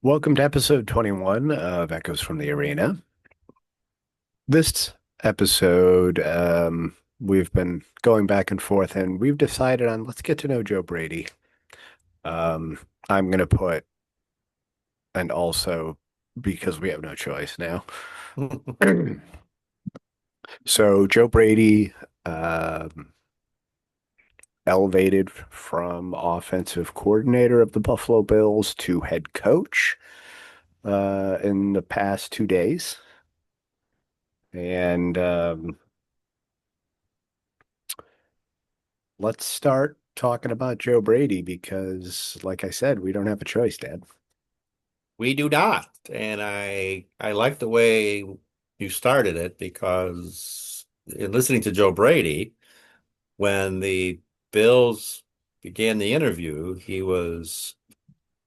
Welcome to episode 21 of Echoes from the Arena. This episode, we've been going back and forth, and we've decided on let's get to know Joe Brady. Um, I'm going to put, and also because we have no choice now. So, Joe Brady, elevated from offensive coordinator of the Buffalo Bills to head coach in the past 2 days. And let's start talking about Joe Brady because, like I said, we don't have a choice, Dad. We do not. And I like the way you started it because in listening to Joe Brady, when the Bills began the interview, he was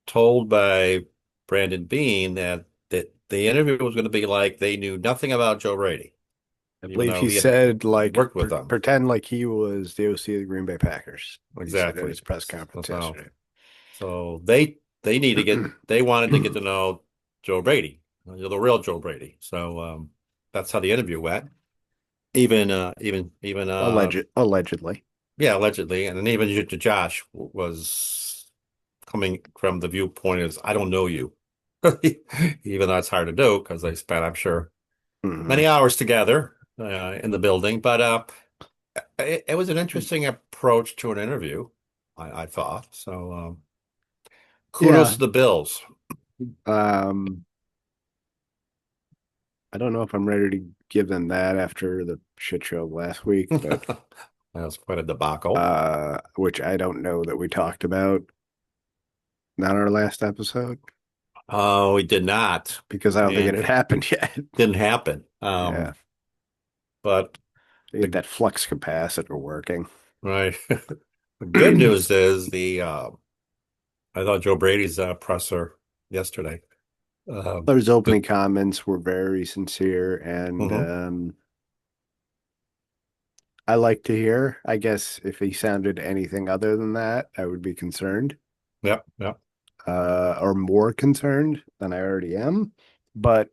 told by Brandon Beane that the interview was going to be like they knew nothing about Joe Brady, I even believe though he he had said, like, worked with them. pretend like he was the OC of the Green Bay Packers. He said at Exactly. his press So, conference so yesterday. so they need to get they wanted to get to know Joe Brady, the real Joe Brady. So that's how the interview went. Even Allegedly. yeah, allegedly, and then even Josh was coming from the viewpoint is I don't know you, even though it's hard to do because they spent, I'm sure, Hmm. many hours together in the building. But it was an interesting approach to an interview, I thought. So kudos Yeah. to the Bills. Um, I don't know if I'm ready to give them that after the shit show last week, but That was quite a debacle. which I don't know that we talked about not our last episode Oh, we did not, because I don't think it and had happened yet. didn't happen. Yeah. But They get the that flux capacitor working. right, the good news is the I thought Joe Brady's presser yesterday. Um, His the, opening comments were very sincere, and mhm. I like to hear. I guess if he sounded anything other than that, I would be concerned, Yep, yep, or more concerned than I already am. But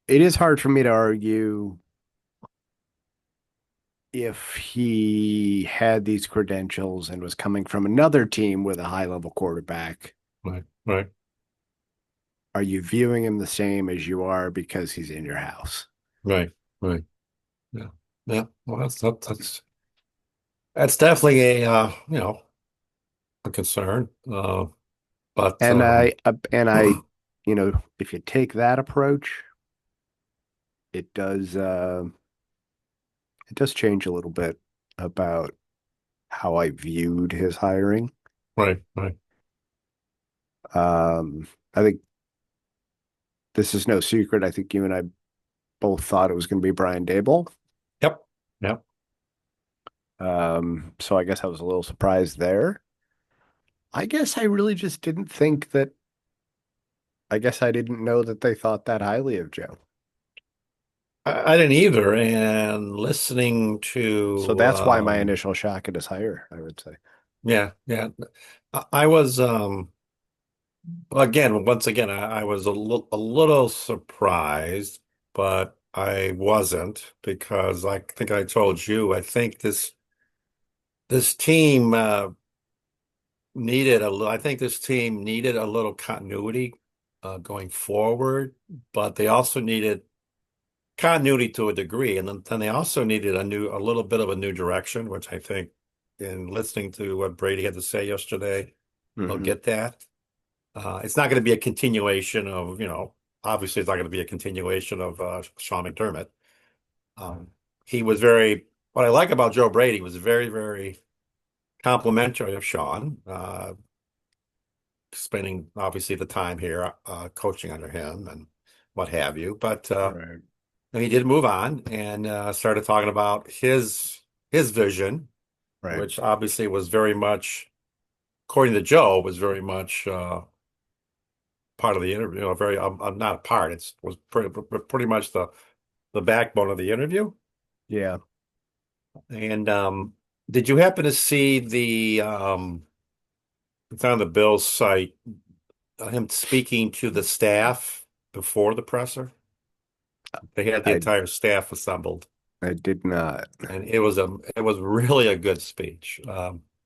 it is hard for me to argue if he had these credentials and was coming from another team with a high level quarterback. right, right, Are you viewing him the same as you are because he's in your house? right, right. Yeah, yeah. Well, that's definitely a a concern. But And I, if you take that approach, it does it does change a little bit about how I viewed his hiring. right, right. I think this is no secret. I think you and I both thought it was going to be Brian Dable. Yep, yep. So I guess I was a little surprised there. I guess I really just didn't think that. I guess I didn't know that they thought that highly of Joe. I didn't either. And listening So to that's why my initial shock at his hire, I would say. yeah, yeah. I was again, once again, I was a little surprised, but I wasn't because I think I told you, I think this team I think this team needed a little continuity going forward, but they also needed continuity to a degree, and then they also needed a little bit of a new direction, which I think in listening to what Brady had to say yesterday, they'll Hmm. get that. It's not going to be a continuation of, obviously it's not going to be a continuation of Sean McDermott. Um, he was what I like about Joe Brady was very, very complimentary of Sean, spending obviously the time here coaching under him and what have you. But Right. and he did move on and started talking about his vision, Right. which obviously was very much, according to Joe, was very much part of the interview. Very not a part. It was pretty much the backbone of the interview. Yeah. And did you happen to see it's on the Bills site? him speaking to the staff before the presser. They had the I entire staff assembled, I did not. and it was really a good speech.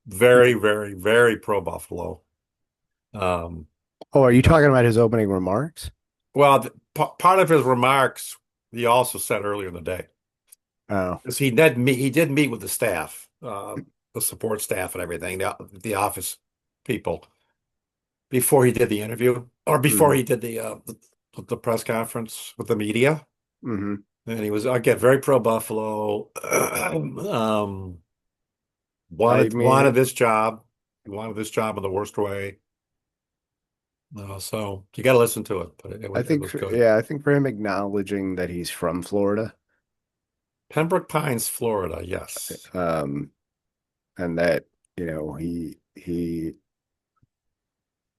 Very, very, very pro Buffalo. Um, Oh, are you you know, talking about his opening remarks? well, part of his remarks he also said earlier in the day, Oh. because he did meet with the staff, the support staff and everything, the office people before he did the interview or before Mm-hmm. he did the press conference with the media. Mm-hmm. And he was again very pro Buffalo. I Wanted mean, this job. He wanted this job in the worst way. So you got to listen to it, but it was good. yeah, I think for him acknowledging that he's from Florida, Pembroke Pines, Florida. Yes. um, and that, he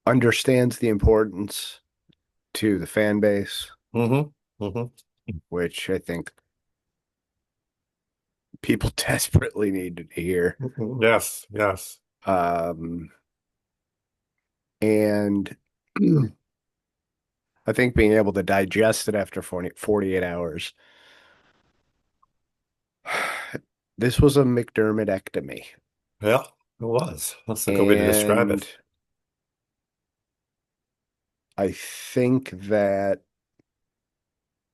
understands the importance to the fan base, Hmm. Hmm. which I think people desperately needed to hear. Yes. Yes. Um, and I think being able to digest it after 48 hours. This was a McDermottectomy. Yeah, it was. That's a good way to describe And it. I think that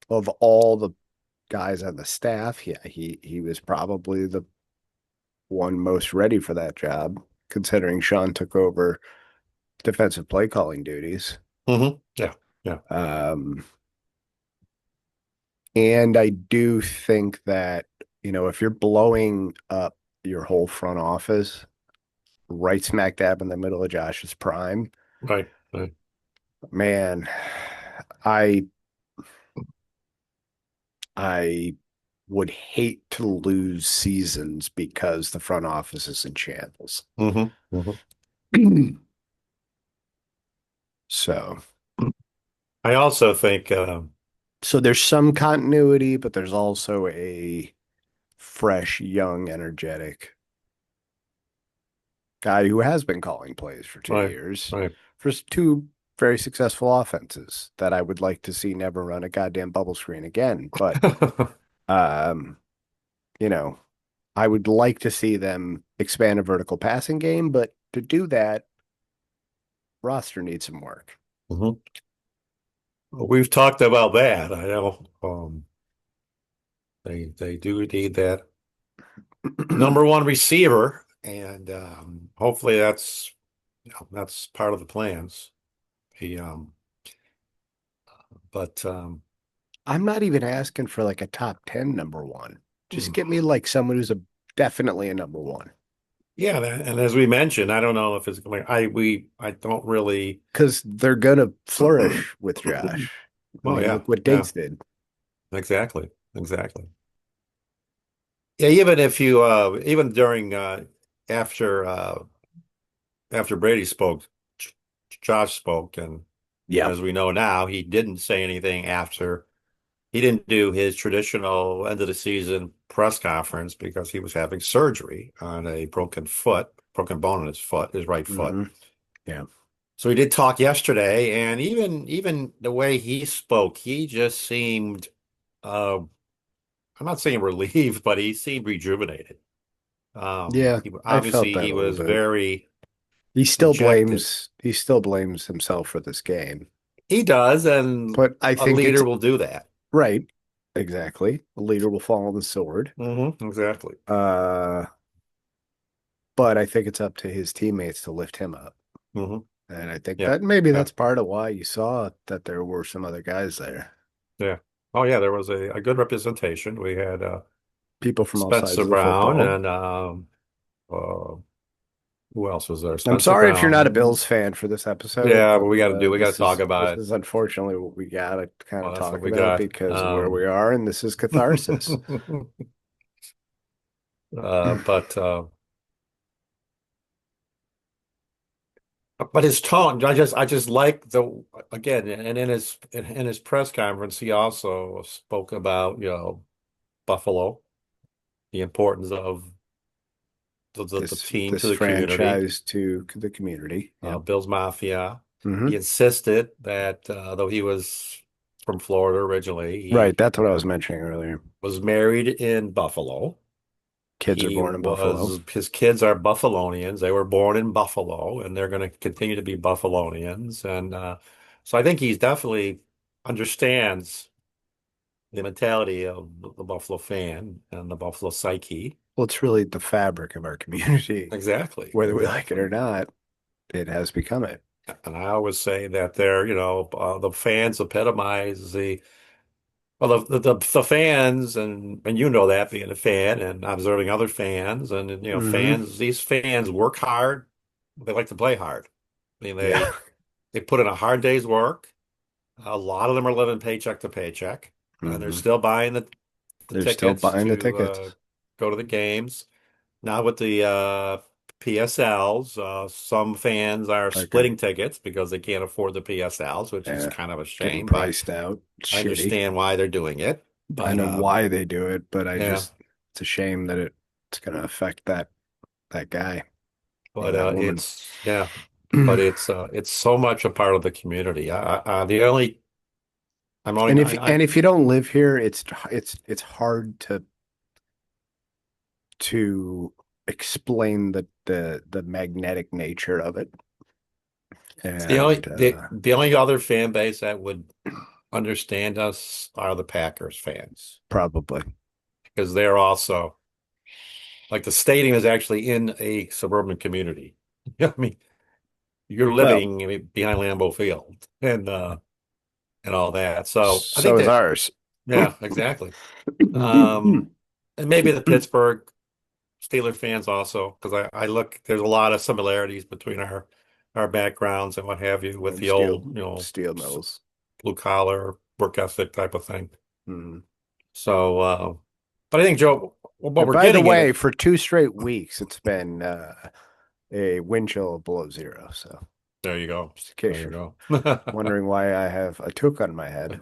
of all the guys on the staff, yeah, he was probably the one most ready for that job, considering Sean took over defensive play calling duties. Yeah. Yeah. Um, and I do think that, if you're blowing up your whole front office right smack dab in the middle of Josh's prime, Right. Right. man, I I would hate to lose seasons because the front office is in shambles. Hmm. Hmm. So, I also think, so there's some continuity, but there's also a fresh, young, energetic guy who has been calling plays for two right. years Right. for two very successful offenses that I would like to see never run a goddamn bubble screen again. But, um, you know, I would like to see them expand a vertical passing game, but to do that, roster needs some work. Mhm. We've talked about that. I know they do need that number one receiver, and hopefully that's part of the plans. He but I'm not even asking for like a top 10 number one. Just get me like someone who's definitely a number one. yeah, and as we mentioned, I don't know if it's like I don't really. Because they're gonna flourish with Josh. I Oh mean, yeah, look what yeah, Diggs did. exactly, exactly. Yeah, even if you even during after after Brady spoke, J- Josh spoke, and Yep. as we know now, he didn't say anything after. He didn't do his traditional end of the season press conference because he was having surgery on a broken bone in his foot, his right foot. Hmm. Yeah. So he did talk yesterday, and even the way he spoke, he just seemed uh, I'm not saying relieved, but he seemed rejuvenated. Yeah, I felt Obviously that he a little was bit. very He still dejected. blames he still blames himself for this game. He does, and But I a think it's leader will do that. right. Exactly. The leader will fall on the sword. Exactly. Uh, but I think it's up to his teammates to lift him up. Hmm. And I think Yeah. that maybe Yeah. that's part of why you saw that there were some other guys there. Yeah. Oh yeah, there was a good representation. We had People from all sides Spencer of the Brown football. and uh, who else was there? I'm Spencer sorry if you're not a Brown. Bills fan for this episode, Yeah, but but we got to talk this about it. is unfortunately what we gotta kind Well, of that's what talk we about got. because of where we are, and this is catharsis. But his tone, I just like the again, and in his press conference, he also spoke about, Buffalo, the importance of the This team this to the community, franchise to the community. Yep. Bills Mafia. Hmm. He insisted that though he was from Florida originally, Right. he That's what I was mentioning earlier. was married in Buffalo. Kids are born in Buffalo. His kids are Buffalonians. They were born in Buffalo and they're going to continue to be Buffalonians. And so I think he definitely understands the mentality of the Buffalo fan and the Buffalo psyche. Well, it's really the fabric of our community. Exactly, Whether we like it exactly. or not, it has become it. And I always say that they're, the fans epitomize well, the fans, and you know that being a fan and observing other fans, and Hmm. fans, these fans work hard. They like to play hard. I mean, Yeah. they put in a hard day's work. A lot of them are living paycheck to paycheck, and they're Hmm. still buying the They're still tickets buying the to tickets. go to the games. Now with the PSLs, some fans are Like a, splitting tickets because they can't afford the PSLs, which is yeah, kind of a getting shame, but priced out. It's I shitty. understand why they're doing it. I But know why they do it, but yeah, it's a shame that it's going to affect that guy or but that woman. it's yeah, but it's so much a part of the community. The only I'm only And if you don't live here, it's hard to explain the magnetic nature of it. it's And the only other fan base that would understand us are the Packers fans probably, because they're also like the stadium is actually in a suburban community. I mean, you're well, living behind Lambeau Field and all that. So I so think is that ours. yeah, exactly. Um, and maybe the Pittsburgh Steelers fans also, because I look, there's a lot of similarities between our backgrounds and what have you with And the old, steel mills. blue collar work ethic type of thing. Mm. So, but I think Joe, what And we're by the getting at way, it, for 2 straight weeks, it's been a wind chill of below zero. So, there you go, just in there case you you're go. wondering why I have a toque on my head,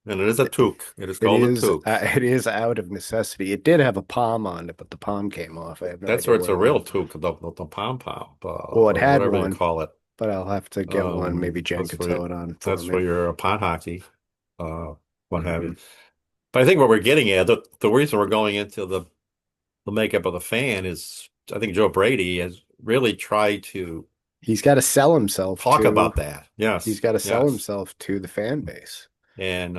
And it is a it, toque. It is called a toque. it is out of necessity. It did have a palm on it, but the palm came off. I have no That's idea where it's where a it real went. toque, the pom pom, Well, it or had whatever you one, call it. but I'll have to get one. Maybe Jen could sew it on for That's for me. your pond hockey, uh, what have you. Hmm. But I think what we're getting at, the reason we're going into the makeup of the fan is I think Joe Brady has really tried to He's got to sell himself talk to. about that. He's Yes, got to sell yes. himself to the fan base. And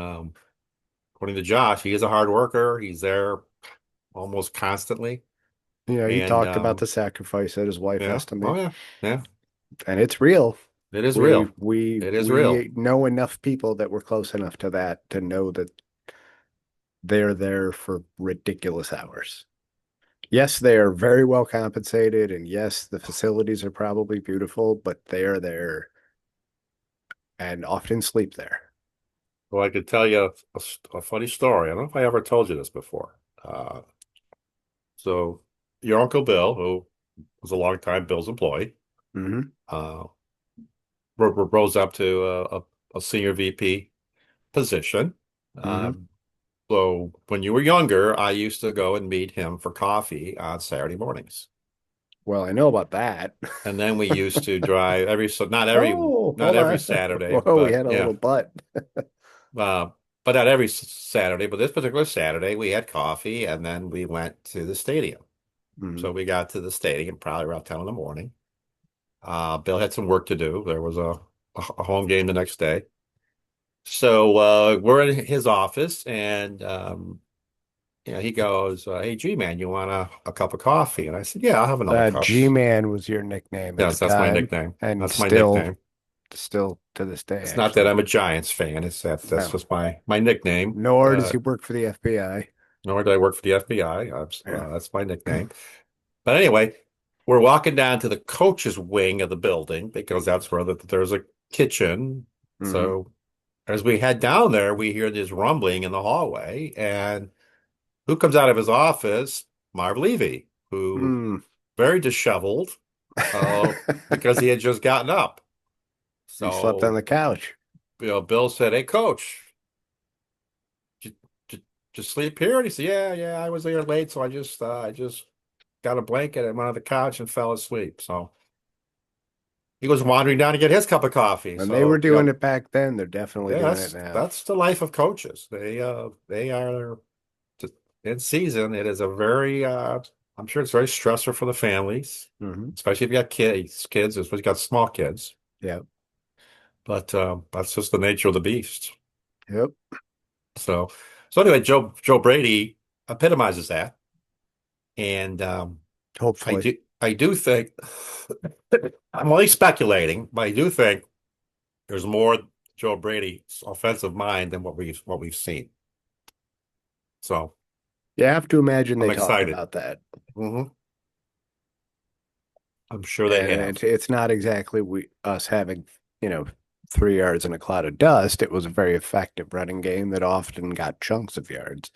according to Josh, he is a hard worker. He's there almost constantly. You know, he And talked about the sacrifice that his wife yeah, has to oh make, yeah, yeah. and it's real. It is We real. we It is real. we know enough people that were close enough to that to know that they're there for ridiculous hours. Yes, they are very well compensated, and yes, the facilities are probably beautiful, but they are there and often sleep there. Well, I could tell you a funny story. I don't know if I ever told you this before. So your Uncle Bill, who was a longtime Bill's employee, Hmm. uh, rose up to a senior VP position. Hmm. Um, so when you were younger, I used to go and meet him for coffee on Saturday mornings. Well, I know about that. And then we used to drive so Oh, not hold every on. Saturday, Whoa, we but had a yeah, little butt. uh, but not every Saturday. But this particular Saturday, we had coffee, and then we went to the stadium. Hmm. So we got to the stadium probably around 10 in the morning. Bill had some work to do. There was a home game the next day. So we're in his office, and he goes, "Hey, G man, you want a cup of coffee?" And I said, "Yeah, I'll have another cup." G-Man was your nickname at the Yes, that's my time, nickname. and That's my nickname. still to this day, It's not that actually. I'm a Giants fan. It's that's No, just my nickname. nor does he work for the FBI. Nor do I work for the FBI. Yeah. That's my nickname. But anyway, we're walking down to the coach's wing of the building because that's where there's a kitchen. Hmm. So as we head down there, we hear this rumbling in the hallway, and who comes out of his office? Marv Levy, who Mm. very disheveled, uh, because he had just gotten up. He slept on So, the couch. Bill said, "Hey, coach, did, did, did you sleep here?" And he said, "Yeah, yeah, I was there late, so I just got a blanket and went on the couch and fell asleep." So he was wandering down to get his cup of coffee. When they were So, doing it back then, they're definitely yeah, doing it now. that's the life of coaches. They are in season. It is a very I'm sure it's very stressful for the families, Hmm. especially if you got kids, especially if you got small kids. Yeah. But that's just the nature of the beast. Yep. So so anyway, Joe Brady epitomizes that. And Hopefully. I do think I'm only speculating, but I do think there's more Joe Brady's offensive mind than what we've seen. So You have to imagine they I'm talk excited. about that. Hmm. I'm sure they And have. it's not exactly us having, you know, 3 yards in a cloud of dust. It was a very effective running game that often got chunks of yards.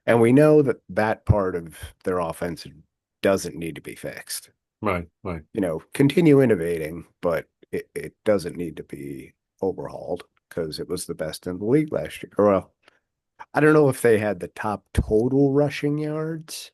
And we know that that part of their offense doesn't need to be fixed. Right, right. Continue innovating, but it doesn't need to be overhauled because it was the best in the league last year. Or, well, I don't know if they had the top total rushing yards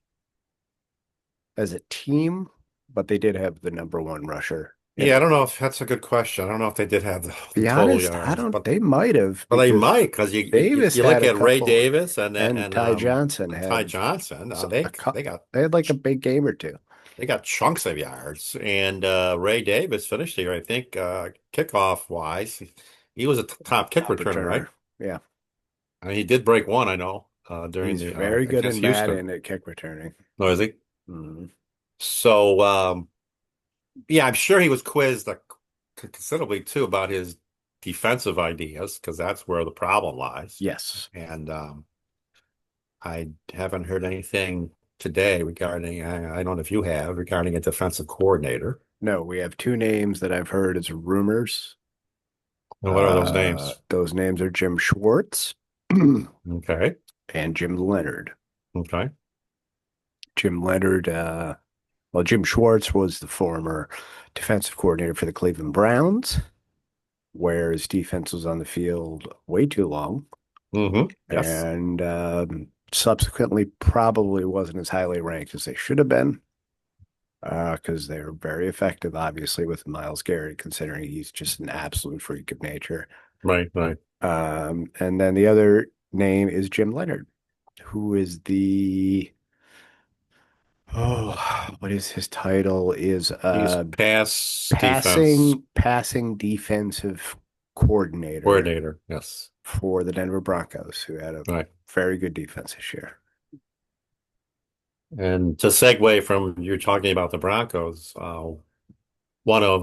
as a team, but they did have the number one rusher in Yeah, I the don't know league. if that's a good question. I don't know if they did have the Be total honest, I yards, don't, they might have but they because might because Davis you had look a at Ray couple Davis and Ty Johnson and Ty had Johnson. a couple, they had like a big game or two. They got chunks of yards. And Ray Davis finished here, I think, kickoff wise. He was a top kick Top returner, right? returner. Yeah. And he did break one, I know, during He's the very good against and bad Houston. in at kick returning. No, is he? Mhm. So yeah, I'm sure he was quizzed considerably too about his defensive ideas because that's where the problem lies. Yes. And I haven't heard anything today regarding, I don't know if you have, regarding a defensive coordinator. No, we have two names that I've heard as rumors. And what are those names? Those names are Jim Schwartz Okay. and Jim Leonard. Okay. Jim Leonard, well, Jim Schwartz was the former defensive coordinator for the Cleveland Browns, where his defense was on the field way too long, Yes. and subsequently probably wasn't as highly ranked as they should have been, because they were very effective, obviously, with Miles Garrett, considering he's just an absolute freak of nature. Right, right. And then the other name is Jim Leonard, who is what is his title? Is He's pass defense passing defensive coordinator coordinator. Yes. for the Denver Broncos, who had a Right. very good defense this year. And to segue from you're talking about the Broncos, one of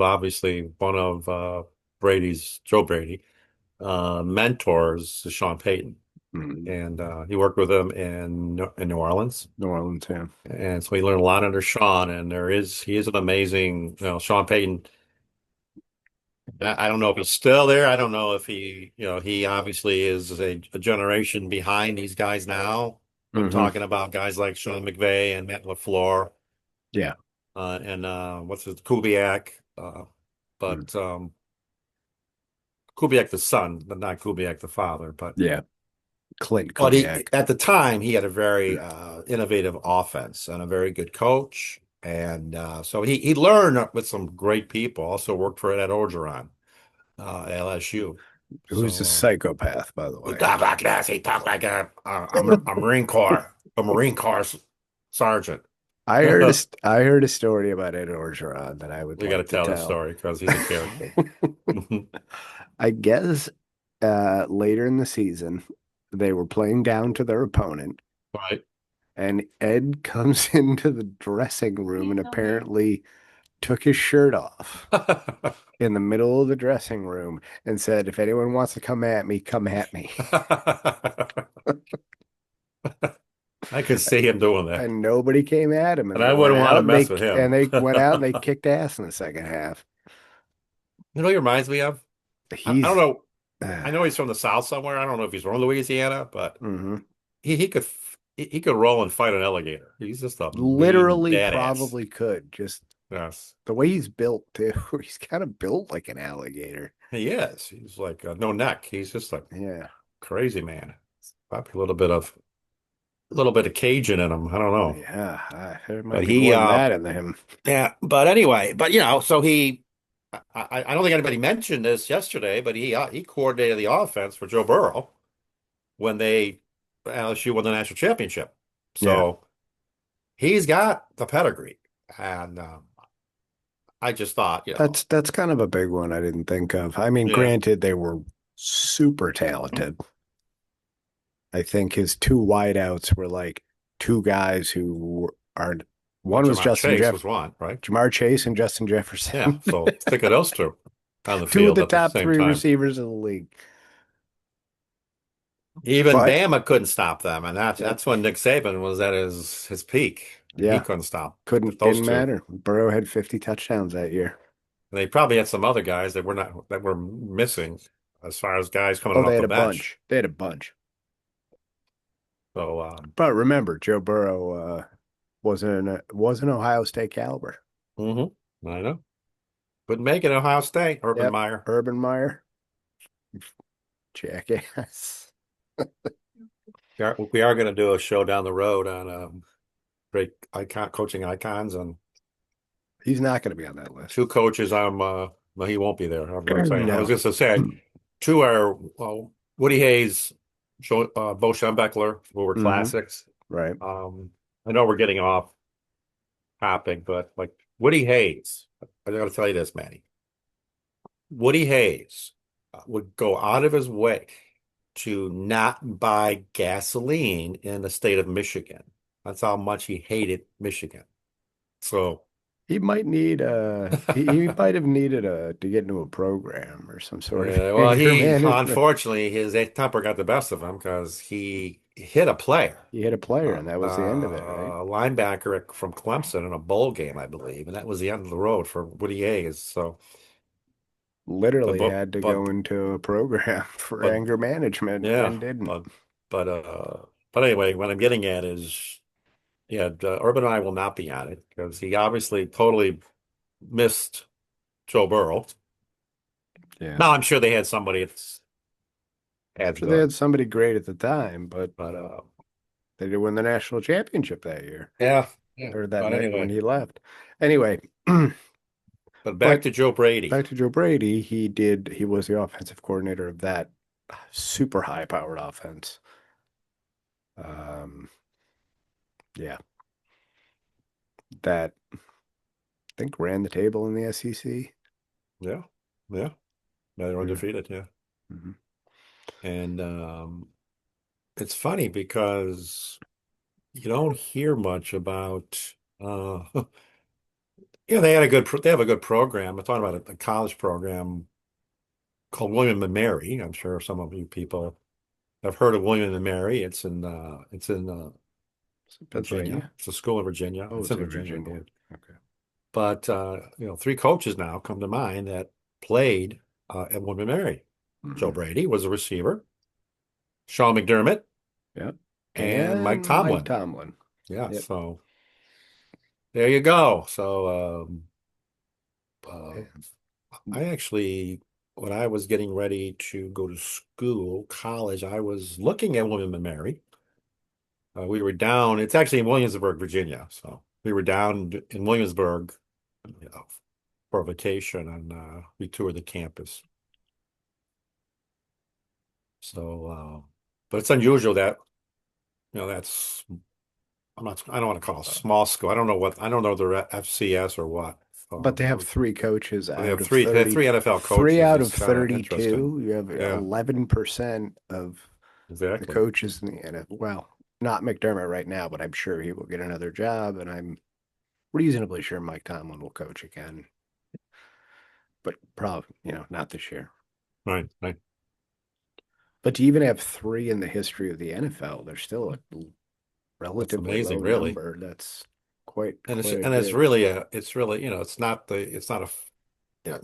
Joe Brady, mentors is Sean Payton. Mm, And he worked with him in New Orleans. New Orleans, yeah. And so he learned a lot under Sean. And he is an amazing, Sean Payton. I don't know if he's still there. I don't know if he obviously is a generation behind these guys now. I'm Hmm. talking about guys like Sean McVay and Matt LaFleur, Yeah. and what's his Kubiak, Mm. but Kubiak the son, but not Kubiak the father. Yeah. Clint But he Kubiak. at the time he had a very innovative offense and a very good coach. And so he learned with some great people. Also worked for Ed Orgeron, LSU. Who's a So psychopath, by the he way. talked like this. He talked like a Marine Corps sergeant. I heard a story about Ed Orgeron that I would We got to like to tell the tell. story because he's a character. I guess later in the season, they were playing down to their opponent, Right. and Ed comes into the dressing room and apparently took his shirt off in the middle of the dressing room and said, "If anyone wants to come at me, come at me." I could see him doing that. And nobody came at him, and And they I went wouldn't want out to and mess with him. they went out and they kicked ass in the second half. You know, he reminds me of. I don't He's know. I know he's from the South somewhere. I don't know if he's from Louisiana, but mhm. he could roll and fight an alligator. He's just a mean Literally badass. probably could. Just Yes, the way he's built too. He's kind of built like an alligator. he is. He's like no neck. He's just a Yeah. crazy man. Probably a little bit of. little bit of Cajun in him. I don't know. Yeah, there might But be more he, than that in him. yeah, but anyway, but so I don't think anybody mentioned this yesterday, but he coordinated the offense for Joe Burrow when LSU won the national championship. Yeah, So he's got the pedigree. And I just thought, that's kind of a big one I didn't think of. I mean, yeah, granted, they were super talented. I think his two wideouts were like two guys who are well, one was Jamar Chase was one, right? Jamar Chase and Justin Yeah. Jefferson, So think of those two on the two of field the at the top same three time. receivers in the league. Even But Bama couldn't stop them, and that's yep, that's when Nick Saban was at his peak, and he yeah, couldn't stop those didn't two. matter. Burrow had 50 touchdowns that year. And they probably had some other guys that were missing as far as guys coming Oh, they off had the a bench. bunch. They had a bunch. So But remember, Joe Burrow wasn't Ohio State caliber. I know. Couldn't make it Ohio State, Urban Yep, Meyer. Urban Meyer, jackass. We are going to do a show down the road on great icon coaching icons and He's not going to be on that two list. coaches. Well, he won't be there. I'm going to say. I was No. just to say two are well, Woody Hayes, Bo Schembechler, who were Hmm. classics. Right. Um, I know we're getting off topic, but like Woody Hayes, I got to tell you this, Manny. Woody Hayes would go out of his way to not buy gasoline in the state of Michigan. That's how much he hated Michigan. So, He might need he might have needed to get into a program or some sort of yeah, well, anger he management. unfortunately his temper got the best of him because he hit a player, He hit a player, uh, and that was the end of it, right? a linebacker from Clemson in a bowl game, I believe, and that was the end of the road for Woody Hayes. So, Literally but had to go but into a program for but anger management yeah, and didn't. but but but anyway, what I'm getting at is, yeah, Urban and I will not be on it because he obviously totally missed Joe Burrow. Yeah. Now I'm sure they had somebody that's as Sure, they good, had somebody great at the time, but but they did win the national championship that year yeah, yeah. or that But night when anyway, he left. Anyway, but back but to Joe Brady. back to Joe Brady, he was the offensive coordinator of that super high powered offense. Um, yeah, that I think ran the table in the SEC. Yeah, yeah, yeah, they're Yeah. undefeated. Yeah, Mhm. and it's funny because you don't hear much about. Yeah, they have a good program. I'm talking about a college program called William and Mary. I'm sure some of you people have heard of William and Mary. It's in Is it Virginia. Pennsylvania? It's a school in Virginia. Oh, It's it's in in Virginia, I Virginia. believe. Okay. But three coaches now come to mind that played at William and Mary. Joe Hmm. Brady was a receiver. Sean McDermott Yep. and Mike And Mike Tomlin. Tomlin. Yeah, Yep. so there you go. So uh, I actually, when I was getting ready to go to school, college, I was looking at William and Mary. We were down, it's actually in Williamsburg, Virginia. So we were down in Williamsburg, for a vacation, and we toured the campus. So, but it's unusual that, that's, I don't want to call it a Uh, small school. I don't know the FCS or what. but they have Um, three coaches they out have of they have 30, three NFL three coaches. out of It's kind of interesting. 32. You have Yeah, 11% of the exactly. coaches in the NFL. Well, not McDermott right now, but I'm sure he will get another job, and I'm reasonably sure Mike Tomlin will coach again, but probably, not this year. Right, right. But to even have three in the history of the NFL, there's still a That's relatively amazing, low really. number. That's quite And quite a it's bit. really it's really, it's not a,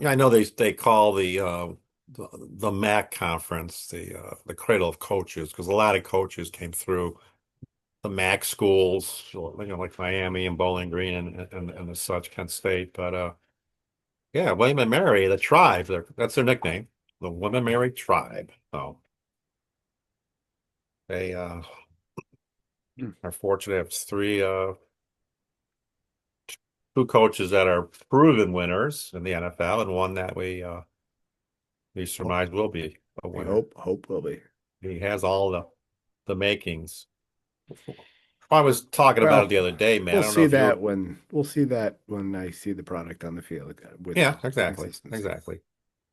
I know they call the MAC conference the cradle of coaches because a lot of coaches came through the MAC schools, like Miami and Bowling Green and the such, Kent State. But yeah, William and Mary, the tribe, that's their nickname, the William and Mary tribe. So they Hmm. are fortunate to have two coaches that are proven winners in the NFL, and one that we Well, surmise will be a we winner. hope will be. He has all the makings. I was talking about it Well, the other day, man. I don't know if you were. we'll see that when I see the product on the field with Yeah, the exactly, consistency. exactly.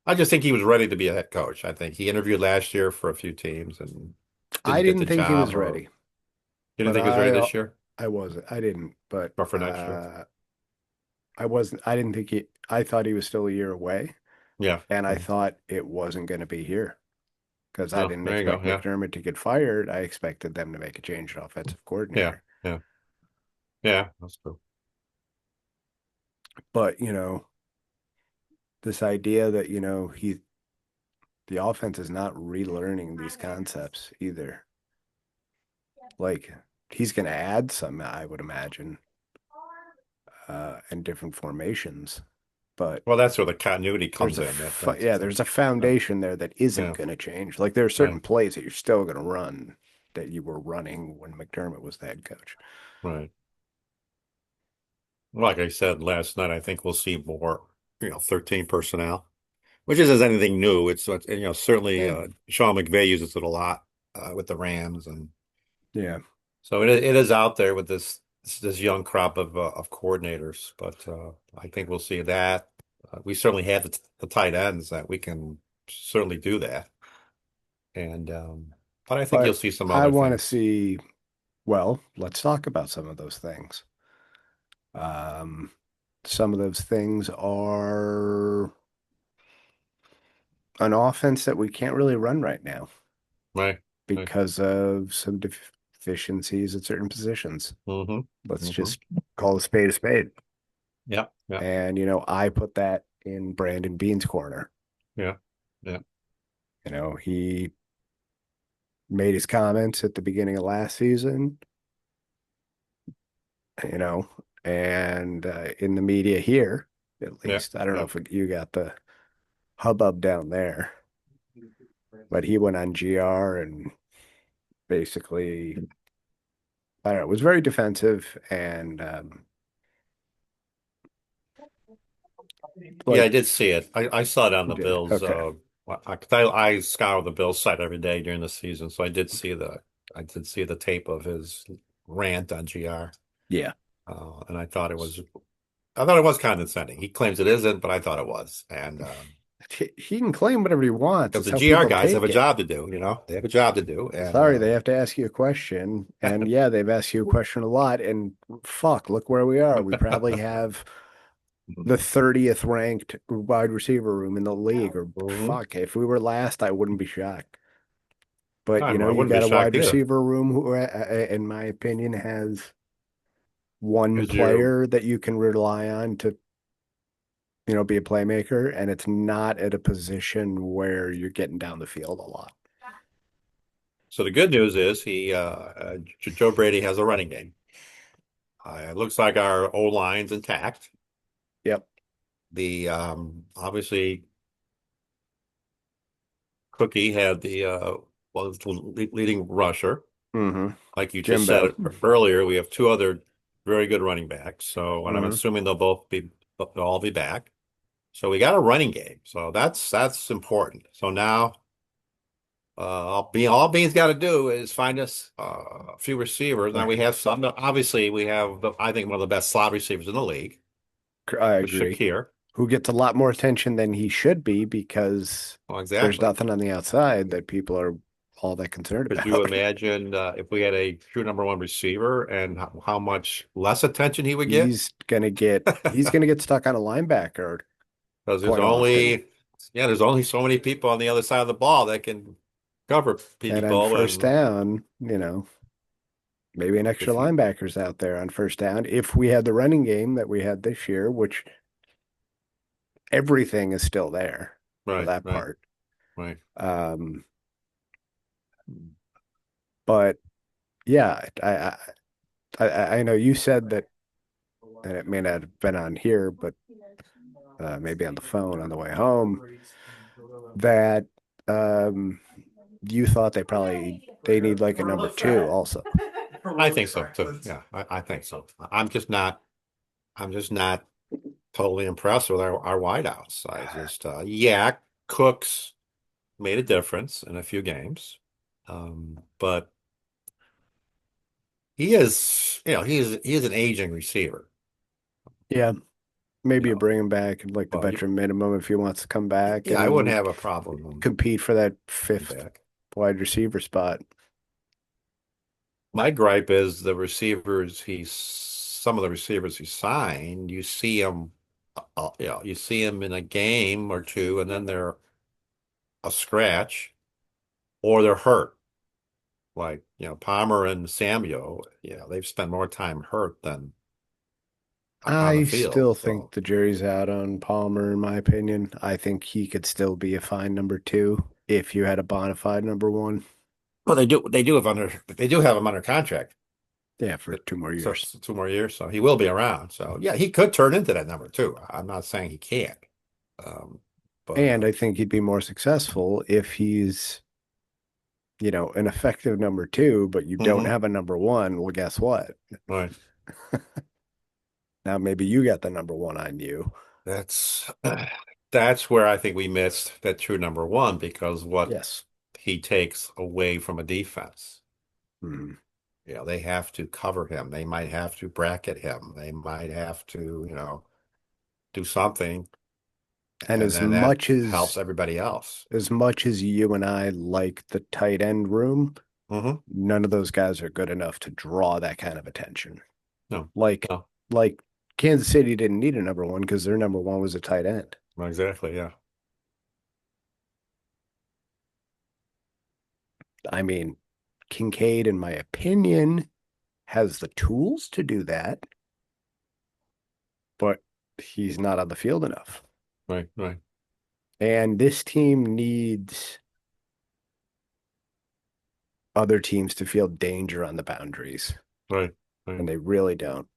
I just think he was ready to be a head coach. I think he interviewed last year for a few teams and I didn't get the didn't think he was job, or ready, you didn't but think he was ready this year, I wasn't. I didn't, but or for next year. I wasn't. I didn't think he. I thought he was still a year away, Yeah. and I thought it wasn't going to be here because I Oh, didn't there you go. expect Yeah. McDermott to get fired. I expected them to make a change at offensive Yeah. coordinator. Yeah. Yeah. That's true. But this idea that the offense is not relearning these concepts either. Like he's going to add some, I would imagine, and different formations. But Well, that's where the continuity comes in. That's there's a that, foundation there that isn't yeah. going to change. Like there are certain Right. plays that you're still going to run that you were running when McDermott was the head coach. Right. Like I said last night, I think we'll see more, 13 personnel, which isn't anything new. Certainly Yeah, Sean McVay uses it a lot with the Rams, and yeah. so it is out there with this young crop of coordinators. But I think we'll see that. We certainly have the tight ends that we can certainly do that, and but I think you'll But see some I other want to things. see. Well, let's talk about some of those things. Um, some of those things are an offense that we can't really run right now Right. Right. because of some deficiencies at certain positions. Mm-hmm. Let's Mm-hmm. just call a spade a spade. Yeah. Yeah. And, I put that in Brandon Beane's corner. Yeah. Yeah. He made his comments at the beginning of last season, you know, and in the media here, at Yeah. least. I don't know Yeah. if you got the hubbub down there, but he went on GR and basically, I don't know, was very defensive and Yeah, I like did see it. I saw it on you the did. Bills. Okay. I scour the Bills site every day during the season, so I did see the tape of his rant on GR, Yeah. and I thought it was condescending. He claims it isn't, but I thought it was, and He can claim whatever he wants. because It's the how GR people guys have a take it. job to do, they have a job to do, and Sorry, they have to ask you a question. And yeah, they've asked you a question a lot. And fuck, look where we are. We probably have the 30th ranked wide receiver room in the league. Or Mhm. fuck, if we were last, I wouldn't be shocked. But I you wouldn't be got a shocked wide either, receiver room who, in my opinion, has one because you're player that you can rely on to, be a playmaker, and it's not at a position where you're getting down the field a lot. so the good news is Joe Brady has a running game. It looks like our O line's intact. Yep. The obviously Cookie had was the leading rusher. Mm-hmm. Like you just Jimbo. said earlier, we have two other very good running backs. So, and I'm Mm-hmm. assuming they'll all be back. So we got a running game. So that's important. So now, all Bean's got to do is find us a few receivers. Now we have some. Obviously, we have I think one of the best slot receivers in the league I with agree. Shakir. Who gets a lot more attention than he should be because Well, there's exactly. nothing on the outside that people are all that concerned Could you about. imagine if we had a true number one receiver and how much less attention he would get? He's gonna get stuck on a linebacker Because quite often. there's only so many people on the other side of the ball that can cover And on people. first And down, maybe an extra if you, linebacker's out there on first down. If we had the running game that we had this year, which everything is still there for right, that right, part. right. Um, but yeah, I know you said that, and it may not have been on here, but maybe on the phone on the way home, that you thought they need like a number two also. I think so too. Yeah, I think so. I'm just not totally impressed with our wideouts. I just yeah, Cooks made a difference in a few games. But he is an aging receiver, Yeah, you maybe you know. bring him back at like the Well, veteran minimum if he wants to come back yeah, I wouldn't and have a problem with compete for that him fifth back. wide receiver spot. My gripe is some of the receivers he signed, you see him in a game or two, and then they're a scratch or they're hurt. Like, Palmer and Samuel, they've spent more time hurt than on the I field. still think So, the jury's out on Palmer, in my opinion. I think he could still be a fine number two if you had a bona fide number one. well, they do have him under contract. Yeah, for 2 more years. So 2 more years, so he will be around. So yeah, he could turn into that number two. I'm not saying he can't. Um, but And I think he'd be more successful if he's, an effective number two, but you don't mhm, have a number one. Well, guess what? right. Now maybe you got the number one on you. That's that's where I think we missed that true number one because what Yes. he takes away from a defense. Mhm. They have to cover him. They might have to bracket him. They might have to, do something, And and as then that much helps as everybody else. as much as you and I like the tight end room, Hmm. none of those guys are good enough to draw that kind of attention. No, Like no, like Kansas City didn't need a number one because their number one was a tight end. not exactly. Yeah, I mean, Kincaid, in my opinion, has the tools to do that, but he's not on the field enough. right, right, And this team needs other teams to feel danger on the boundaries, right, right. and they really don't.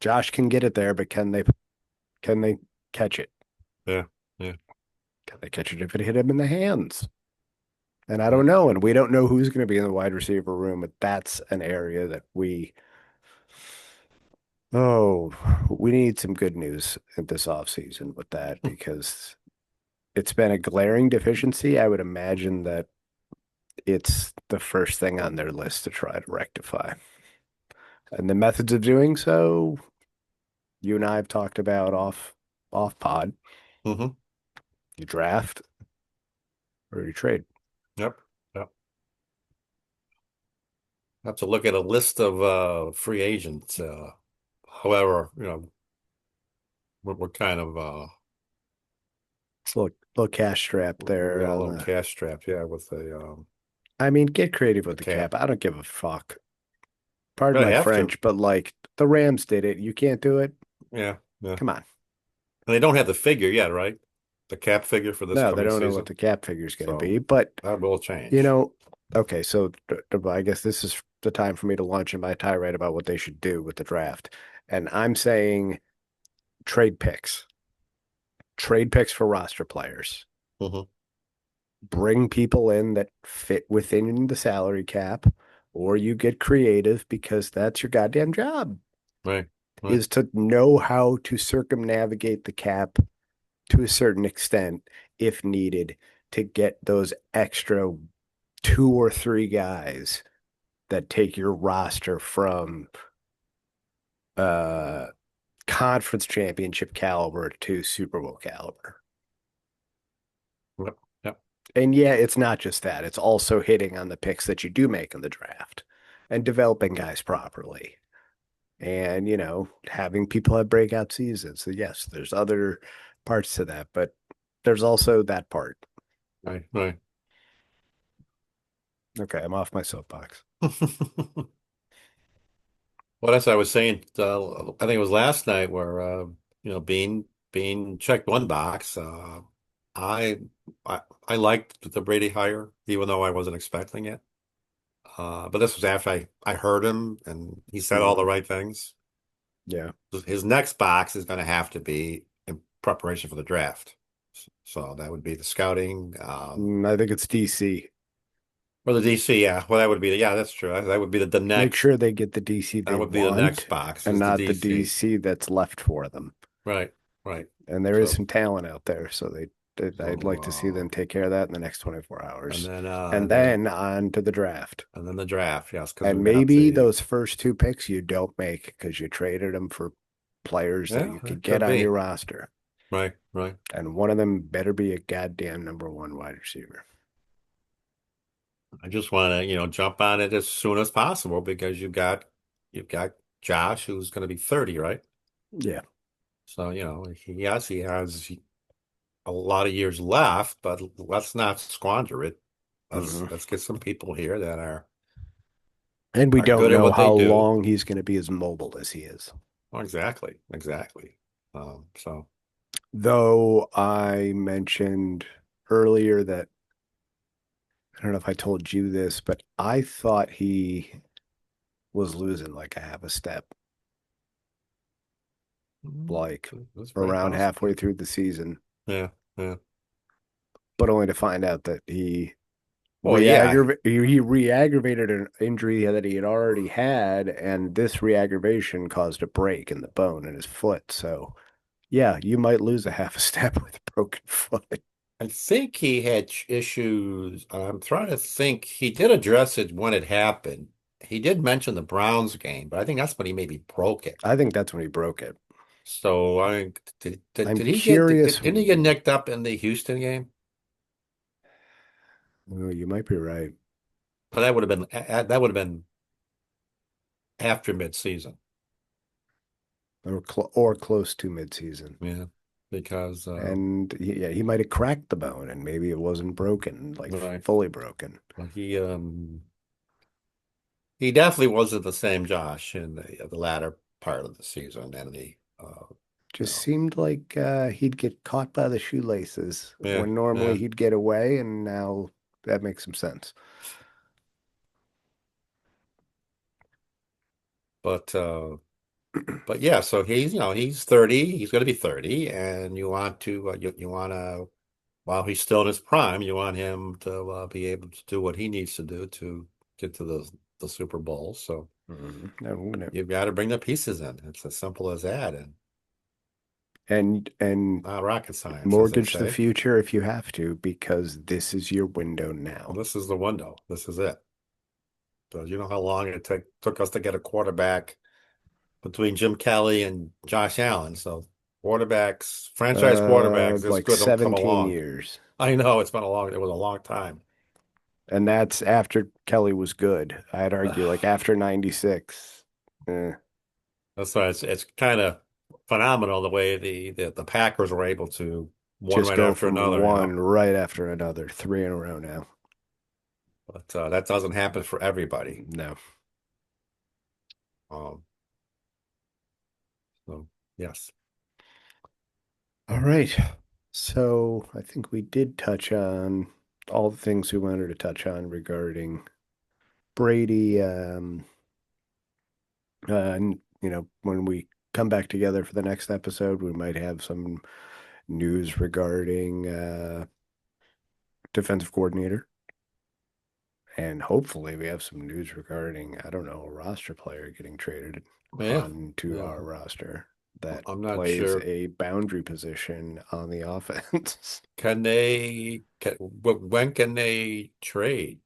Josh can get it there, but can they catch it? Yeah, yeah, Can they catch it if it hit him in the hands? And I yeah. don't know. And we don't know who's going to be in the wide receiver room, but that's an area that oh, we need some good news at this offseason with that because it's been a glaring deficiency. I would imagine that it's the first thing on their list to try to rectify. And the methods of doing so, you and I have talked about off pod. Hmm. You draft or you trade. Yep, yep. Have to look at a list of free agents. However, we're kind of It's a little cash strap we there got a on little the. cash strapped, yeah, with I mean, get creative the with the cap. cap. I don't give a fuck. Pardon Gonna my have to. French, but like the Rams did it. You can't do it. Yeah, yeah. Come on. And they don't have the figure yet, right? The cap figure for this No, they coming don't know what season. the cap figure is going to So be. But, that will you change. know, okay, so I guess this is the time for me to launch in my tirade about what they should do with the draft. And I'm saying trade picks, trade picks for roster players. Hmm. Bring people in that fit within the salary cap, or you get creative because that's your goddamn job, Right, right, is to know how to circumnavigate the cap to a certain extent if needed to get those extra two or three guys that take your roster from uh conference championship caliber to Super Bowl caliber. yep, yep, And yeah, it's not just that. It's also hitting on the picks that you do make in the draft and developing guys properly. And, having people have breakout seasons. So yes, there's other parts to that, but there's also that part. right, right. Okay, I'm off my soapbox. What else I was saying? I think it was last night where Bean checked one box. I I liked the Brady hire, even though I wasn't expecting it. But this was after I heard him and he said all the Mhm. right things. Yeah. His next box is going to have to be in preparation for the draft. So that would be the scouting. I think it's DC. Or the DC, yeah. Well, that would be yeah, that's true. That would be the Make next. sure they get the DC That they would be the next want box and is the not the DC. DC that's left for them. Right, right. And there is So, some talent out there, so I'd like to see them so take care of that in the next 24 and hours. then And then on to the draft. the draft, yes, because And we've got maybe the those first two picks you don't make because you traded them for players that yeah, you could that get could on your be. roster. Right, right. And one of them better be a goddamn number one wide receiver. I just want to, jump on it as soon as possible because you've got Josh who's going to be 30, right? Yeah. So, yes, he has a lot of years left, but let's not squander it. Let's Hmm. let's get some people here that are And we are don't good at know what they how do. long he's going to be as mobile as he is. Well, exactly, exactly. So Though I mentioned earlier that I don't know if I told you this, but I thought he was losing like a half a step, like that's very around halfway possible. through the season, Yeah, yeah. but only to find out that Well, yeah. he re-aggravated an injury that he had already had, and this re-aggravation caused a break in the bone in his foot. So, yeah, you might lose a half a step with a broken foot. I think he had issues. I'm trying to think. He did address it when it happened. He did mention the Browns game, but I think that's when he maybe broke it. I think that's when he broke it. So I think I'm did he get curious. didn't he get nicked up in the Houston game? Oh, you might be right, But that would have been after midseason. or close to midseason. Yeah, because And yeah, he might have cracked the bone, and maybe it wasn't broken, like right, fully broken. well, he definitely wasn't the same Josh in the latter part of the season and the you Just know seemed like he'd get caught by the shoelaces yeah, when normally yeah. he'd get away, and now that makes some sense. But But yeah, so he's 30, he's going to be 30 and you want to while he's still in his prime, you want him to be able to do what he needs to do to get to the Super Bowl. So No, you've got to bring the pieces in. It's as simple as that and and not rocket science, as they mortgage the say. future if you have to, because this is your window Well, now. this is the window. This is it. So you know how long it took us to get a quarterback between Jim Kelly and Josh Allen. So franchise quarterbacks, this Like good don't come 17 along. years. I know it was a long time. And that's after Kelly was good. I'd argue like after 96, eh, That's why it's kind of phenomenal the way the Packers were able to one just right go after from another, one right after another, three in a row now. But that doesn't happen for everybody. No. Um, so yes. All right. So I think we did touch on all the things we wanted to touch on regarding Brady. And, when we come back together for the next episode, we might have some news regarding defensive coordinator. And hopefully we have some news regarding, I don't know, a roster player getting traded Yeah, onto yeah. our roster that I'm not plays sure. a boundary position on the offense. When can they trade?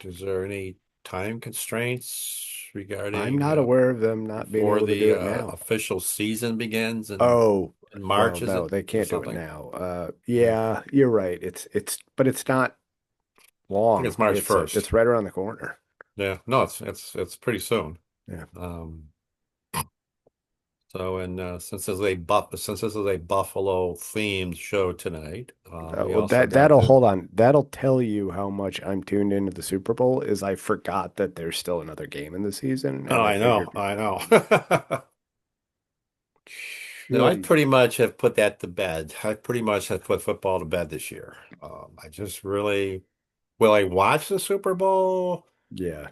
Is there any time constraints I'm regarding not aware of them not being before able to the do it now. official season begins Oh, in well, March, is no, it they or can't do it something? now. Yeah. Yeah, you're right. But it's not I think long. it's March It's 1st. right around the corner. Yeah, no, it's pretty soon. Yeah. Um, so and since this is a Buffalo themed show tonight, we Well, also got that'll to. hold on. That'll tell you how much I'm tuned into the Super Bowl. Is I forgot that there's still another game in the season, Oh, and I I know, figured I know. I should. pretty much have put that to bed. I pretty much have put football to bed this year. I just really will I watch the Super Bowl? Yeah.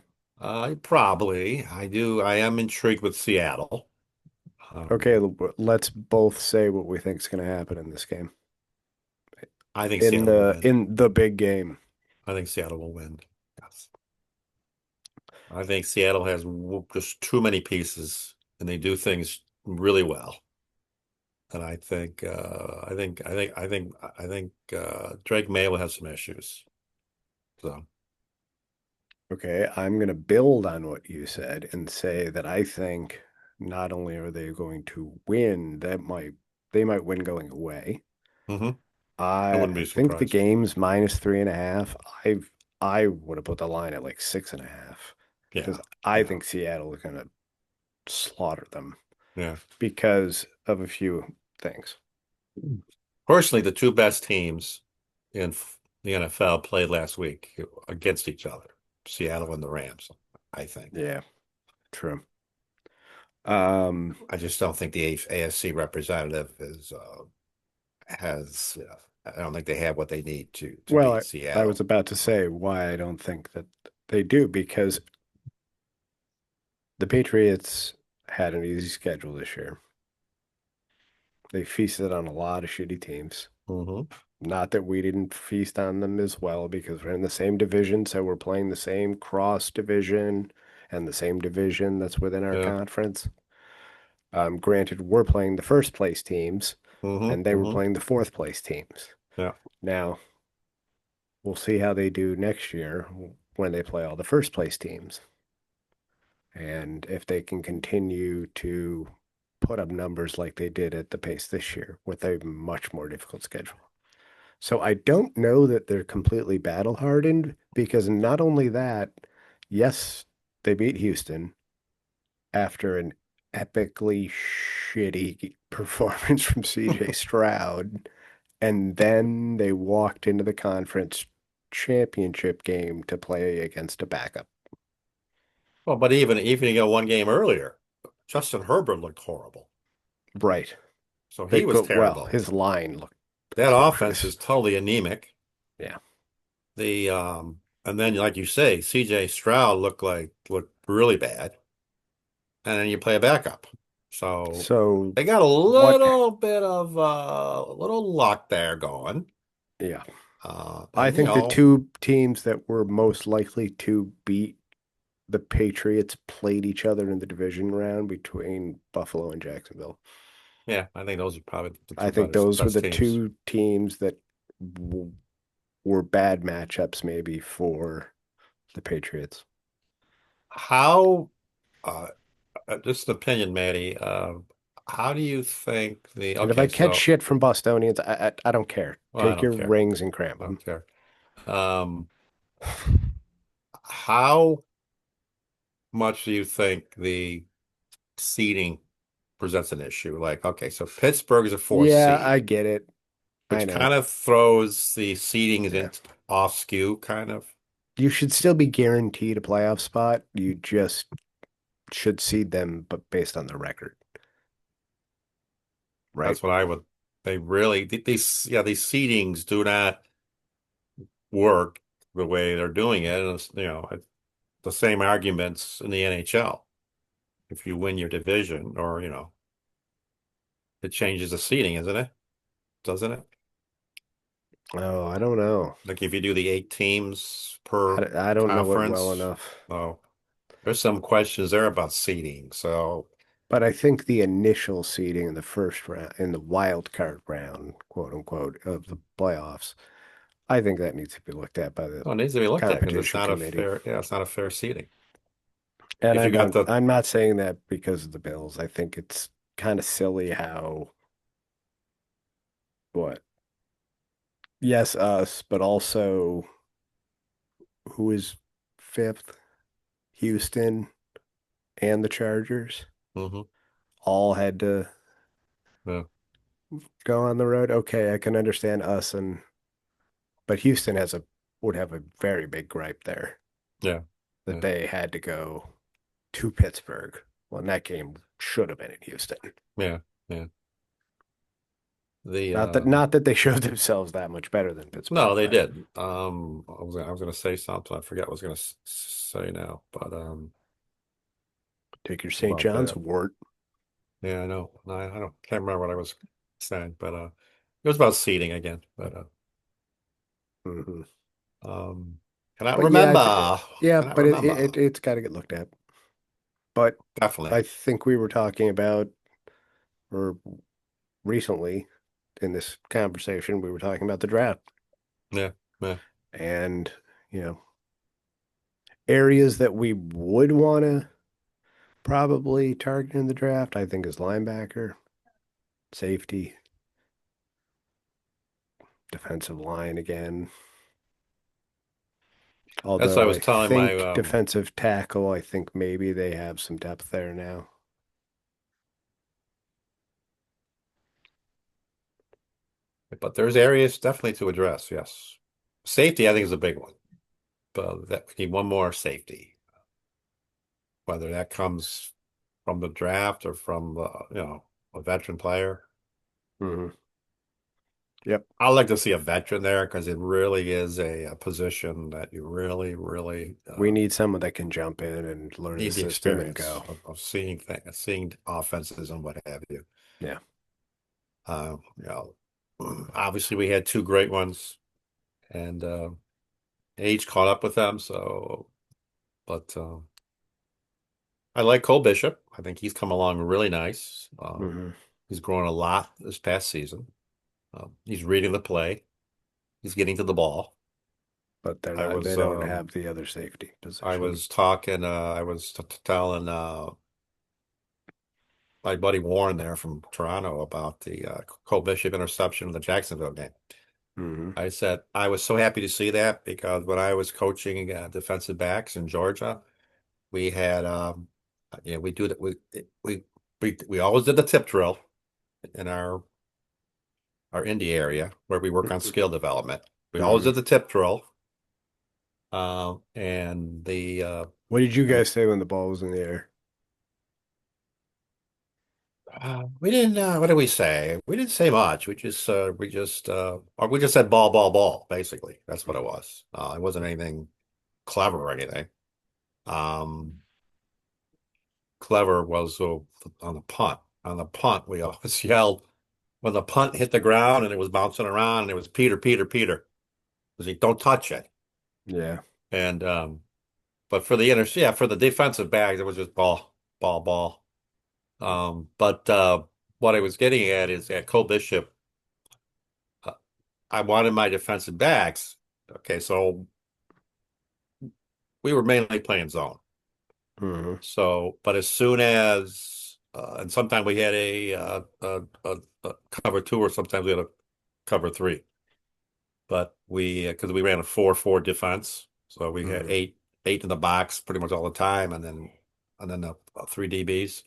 Probably. I do. I am intrigued with Seattle. Okay. Um, Let's both say what we think is going to happen in this game. I think In Seattle will the win. in the big game. I think Seattle will win. I think Seattle has just too many pieces, and they do things really well. And I think Drake May will have some issues. So, Okay, I'm going to build on what you said and say that I think not only are they going to win, they might win going away. hmm I I wouldn't be think the surprised. game's -3.5. I would have put the line at like 6.5 because Yeah, I yeah, think Seattle is going to slaughter them yeah. because of a few things. Personally, the two best teams in the NFL played last week against each other, Seattle and the Rams, I think. Yeah, true. Um, I just don't think the AFC representative I don't think they have what they need to well, beat I was Seattle. about to say why I don't think that they do because the Patriots had an easy schedule this year. They feasted on a lot of shitty teams. hmm Not that we didn't feast on them as well because we're in the same division, so we're playing the same cross division and the same division that's within our Yeah. conference. Granted, we're playing the first place teams and they were hmm playing the fourth place teams. Yeah. Now, we'll see how they do next year when they play all the first place teams. And if they can continue to put up numbers like they did at the pace this year with a much more difficult schedule. So I don't know that they're completely battle hardened because not only that, yes, they beat Houston after an epically shitty performance from CJ Stroud. And then they walked into the conference championship game to play against a backup. Well, but even you go one game earlier, Justin Herbert looked horrible. Right. So They he was could, well, terrible. his line looked That offense atrocious. is totally anemic. Yeah. The and then like you say, CJ Stroud looked really bad. And then you play a backup. So So they got a what, little bit of a little luck there going. yeah. I And think the two teams that were most likely to beat the Patriots played each other in the division round between Buffalo and Jacksonville. yeah, I think those are probably the I two think those were best the teams. two teams that were bad matchups maybe for the Patriots. How just an opinion, Maddie. How do you think the And if I okay, catch so shit from Bostonians, I don't care. well, I Take don't your care. rings and cram I them. don't care. Um, how much do you think the seeding presents an issue? Like, okay, so Pittsburgh is a fourth Yeah, I seed, get it. I which know. kind of throws the seedings Yeah. in off skew, kind of. You should still be guaranteed a playoff spot. You just should seed them, but based on the record, right? That's what I would. They really these yeah these seedings do not work the way they're doing it. And it's, it's the same arguments in the NHL. If you win your division, or it changes the seeding, isn't it? Doesn't it? Oh, I don't know. Like if you do the 8 teams per I don't know it well conference. enough. Oh, there's some questions there about seeding. So, But I think the initial seeding in the first round, in the wild card round, quote unquote, of the playoffs, I think that needs to be looked at by the well, it needs to be looked at because it's competition not a committee. fair, yeah, it's not a fair seeding. And If you got the, I'm not saying that because of the Bills. I think it's kind of silly how what? Yes, us, but also who is fifth? Houston and the Chargers Mhm, all had to yeah, go on the road. Okay, I can understand us and but Houston has a would have a very big gripe there yeah, that yeah, they had to go to Pittsburgh. Well, and that game should have been in Houston. yeah, yeah. The Not that they showed themselves that much better than no, Pittsburgh, they but did. I was gonna say something. I forget what I was gonna say now, but take your St. about John's that. wort. Yeah, I know. No, I don't can't remember what I was saying, but it was about seeding again. But Hmm. um, Cannot But yeah, remember. yeah, Cannot but remember. it's got to get looked at. But Definitely. I think we were talking about, or recently in this conversation, we were talking about the draft Yeah. Yeah. and, you know, areas that we would want to probably target in the draft, I think is linebacker, safety, defensive line again. That's what I Although was I telling my think defensive tackle, I think maybe they have some depth there now. but there's areas definitely to address, yes. Safety, I think, is a big one. But that we need one more safety, whether that comes from the draft or from a veteran player. Hmm. Yep. I like to see a veteran there because it really is a position that you really, really We need someone that can jump in and learn the need the system and experience go. of seeing things, seeing offenses and what have you. Yeah. You know, obviously we had two great ones, and age caught up with them. So, but I like Cole Bishop. I think he's come along really nice. Hmm. He's grown a lot this past season. He's reading the play. He's getting to the ball. But they're I not, they was don't have the other safety I position. was talking. I was t telling my buddy Warren there from Toronto about the Cole Bishop interception in the Jacksonville game. Hmm. I said I was so happy to see that because when I was coaching defensive backs in Georgia, we had we do that we always did the tip drill in our Indy area where we work on skill development. We always Hmm. did the tip drill, and the What did you and guys say when the ball was in the air? we didn't. What did we say? We didn't say much. We just said ball, ball, ball. Basically, that's what it was. It wasn't anything clever or anything. Um, Clever was on the punt. On the punt, we always yelled when the punt hit the ground and it was bouncing around and it was Peter, Peter, Peter. Because he don't touch it. Yeah. And but for the yeah, for the defensive backs, it was just ball, ball, ball. But what I was getting at is at Cole Bishop, uh, I wanted my defensive backs. Okay, so we were mainly playing zone. Hmm. So, but as soon as and sometimes we had a cover two, or sometimes we had a cover three. But because we ran a 4-4 defense, so we had Hmm. eight in the box pretty much all the time, and then the three DBs.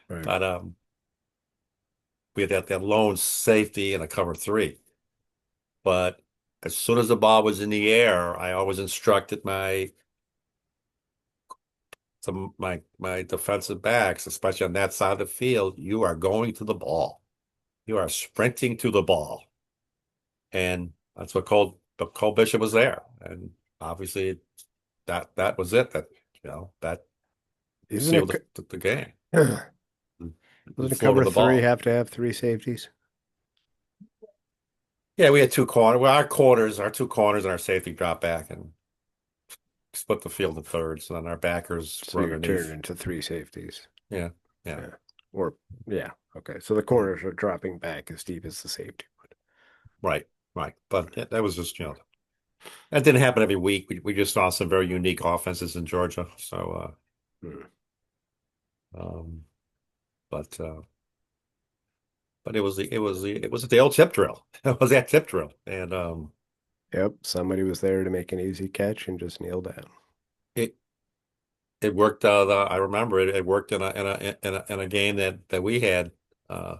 Right. But we had that lone safety and a cover three. But as soon as the ball was in the air, I always instructed my defensive backs, especially on that side of the field, you are going to the ball. You are sprinting to the ball. And that's what Cole Bishop was there. And obviously that was it. That Isn't sealed it? the game. He Doesn't a floated cover the three ball. have to have three safeties? Yeah, we had two corners. Well, our two corners and our safety dropped back and split the field in thirds. And then our backers So were you're turned underneath. into three safeties. Yeah, yeah, Yeah. Or yeah. Okay. So the yeah. corners are dropping back as deep as the safety Right, right. But that was just, that didn't happen every week. We just saw some very unique offenses in Georgia. So, would. um, but it was the old tip drill. It was that tip drill, and Yep. Somebody was there to make an easy catch and just kneel down. it it worked. I remember it. It worked in a game that we had uh,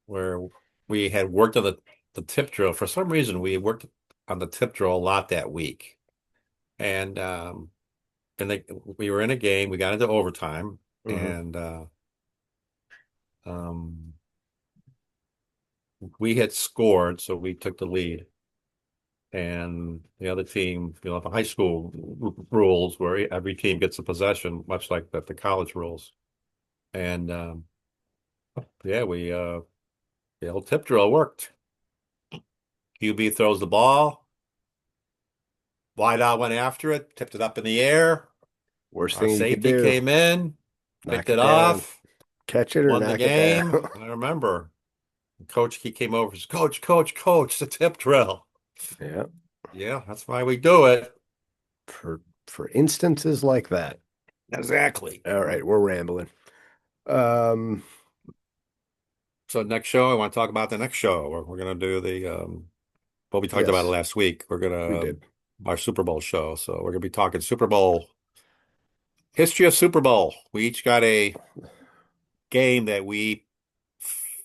where we had worked on the tip drill. For some reason, we had worked on the tip drill a lot that week, and we were in a game. We got into overtime, Hmm. and um, we had scored, so we took the lead. And the other team, the high school rules where every team gets a possession, much like the college rules. And yeah, the old tip drill worked. QB throws the ball Wideout went after it, tipped it up in the air. Worst Our thing you could safety do, came in, picked knock it it down. off, Catch it or won the knock it down. game. I remember. Coach, he came over and says, Coach, the tip drill. Yeah, Yeah, that's why we do it. for instances like that. Exactly. All right, we're rambling. Um, So next show, I want to talk about the next show. We're gonna do the well, we talked about it yes, last week. We're we gonna did. our Super Bowl show. So we're gonna be talking Super Bowl history of Super Bowl. We each got a game that we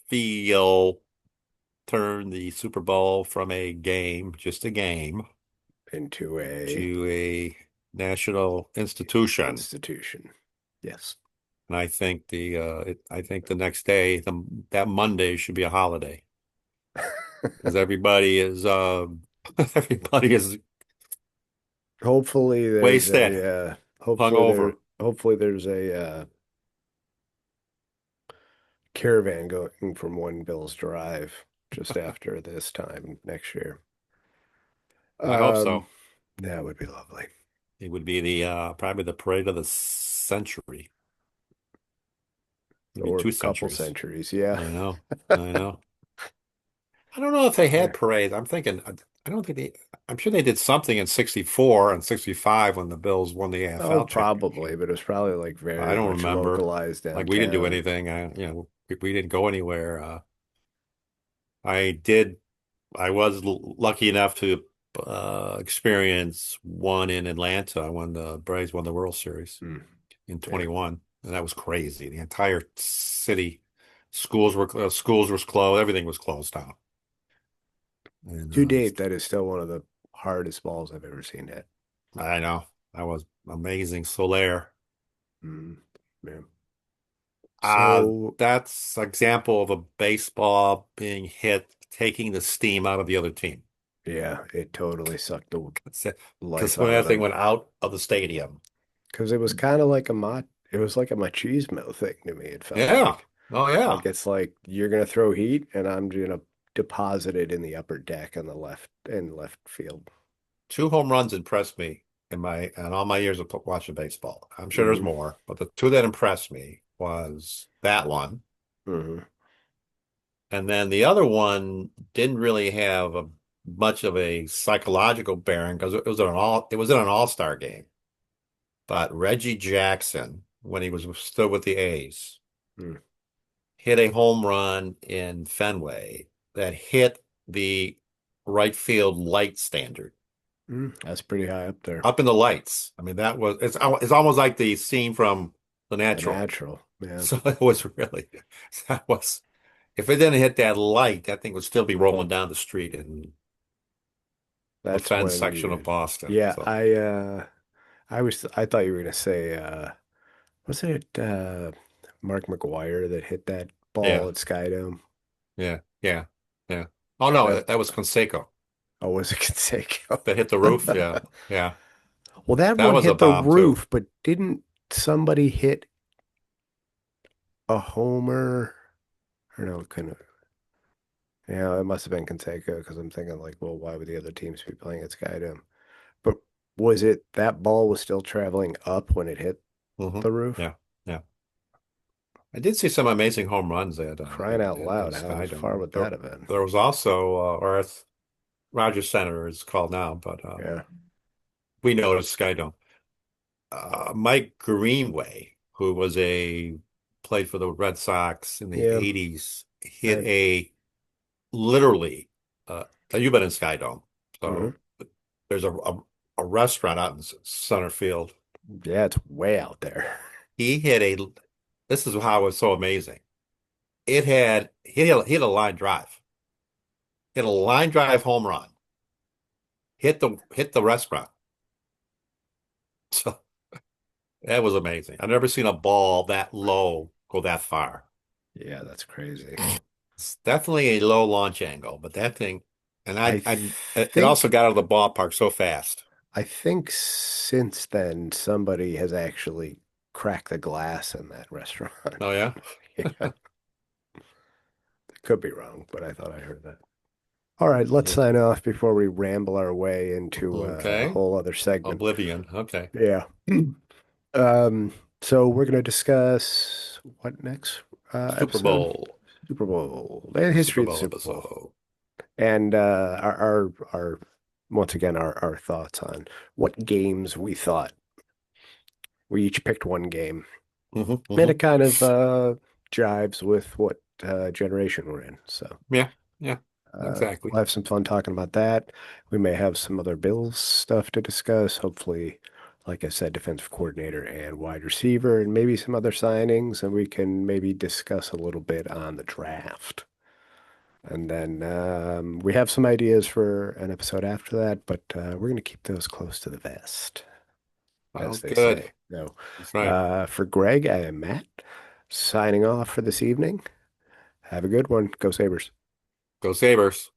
feel turned the Super Bowl from a game, just a game, Into a to a national institution. institution. Yes. And I think I think the next day, that Monday should be a holiday because everybody is everybody is Hopefully there's wasted, a hungover. hopefully there's a caravan going from One Bill's Drive just after this time next year. I hope Um, so. that would be lovely. It would be the probably the parade of the century, maybe Or a two couple centuries. centuries, yeah. I know, I know. I don't know if they had Yeah. parades. I'm thinking, I don't think they, I'm sure they did something in 64 and 65 when the Bills won the Oh, AFL probably, championship. but it was probably like I very don't much remember. localized Like we didn't do downtown. anything. We didn't go anywhere. I did, I was lucky enough to experience one in Atlanta when the Braves won the World Series Mm, in yeah. 21. And that was crazy. The entire city, schools were closed. Everything was closed down. And To date, that is still one of the hardest balls I've ever seen hit. I know that was amazing. Solaire. Mm, yeah. Uh, So, that's an example of a baseball being hit, taking the steam out of the other team. yeah, it totally sucked the Because life when out of that thing them. went out of the stadium. Because it was kind of like it was like a machismo thing to me, it felt Yeah. like. Oh, yeah. Like it's like you're gonna throw heat and I'm gonna deposit it in the upper deck on the left field. Two home runs impressed me in all my years of watching baseball. I'm sure there's Hmm. more, but the two that impressed me was that one. Hmm. And then the other one didn't really have much of a psychological bearing because it was in an all-star game. But Reggie Jackson, when he was still with the A's, Mm. hit a home run in Fenway that hit the right field light standard Mm. That's pretty high up there. up in the lights. I mean, it's almost like the scene from The The Natural. natural, yeah. So it was really that was if it didn't hit that light, that thing would still be rolling down the street in the That's Fenn when section of you, Boston. yeah, So I thought you were gonna say wasn't it Mark McGuire that hit that ball yeah, at Skydome? yeah. Yeah. Oh no, That that was Conseco oh, was it Conseco? that hit the roof. Yeah, yeah. Well, that That one was a hit the bomb too. roof, but didn't somebody hit a homer? Or no, it couldn't. Yeah, it must have been Conseco because I'm thinking like, well, why would the other teams be playing at Skydome? But was it that ball was still traveling up when it hit Hmm. the roof? Yeah, yeah. I did see some amazing home runs Crying out at loud, how far Skydome. would that have been? There was also, or it's Rogers Center is called now, but Yeah. we know it as Skydome. Mike Greenway, who was a played for the Red Sox in the Yeah. 80s, hit I, a literally. You've been in Skydome, mhm. so there's a restaurant out in center field. Yeah, it's way out there. He hit a. This is how it was so amazing. He hit a line drive, hit a line drive home run, hit the restaurant. So that was amazing. I've never seen a ball that low go that far. Yeah, that's crazy. It's definitely a low launch angle, but that thing, and I it also think got out of the ballpark so fast. I think since then somebody has actually cracked the glass in that restaurant. Oh yeah. Yeah, could be wrong, but I thought I heard that. All right, let's sign off before we ramble our way into a Okay. whole other segment. Oblivion. Okay. Yeah. Um, so we're going to discuss what next Super episode? Bowl. Super Bowl, the history Super of the Bowl Super Bowl, episode. and our once again our thoughts on what games we thought. We each picked one game, Hmm. and Hmm. it kind of jives with what generation we're in. So Yeah. Yeah. Exactly. we'll have some fun talking about that. We may have some other Bills stuff to discuss. Hopefully, like I said, defensive coordinator and wide receiver, and maybe some other signings, and we can maybe discuss a little bit on the draft. And then we have some ideas for an episode after that, but we're going to keep those close to the vest, as Sounds they good. say. So, That's right. for Greg, I am Matt, signing off for this evening. Have a good one. Go Sabres. Go Sabres.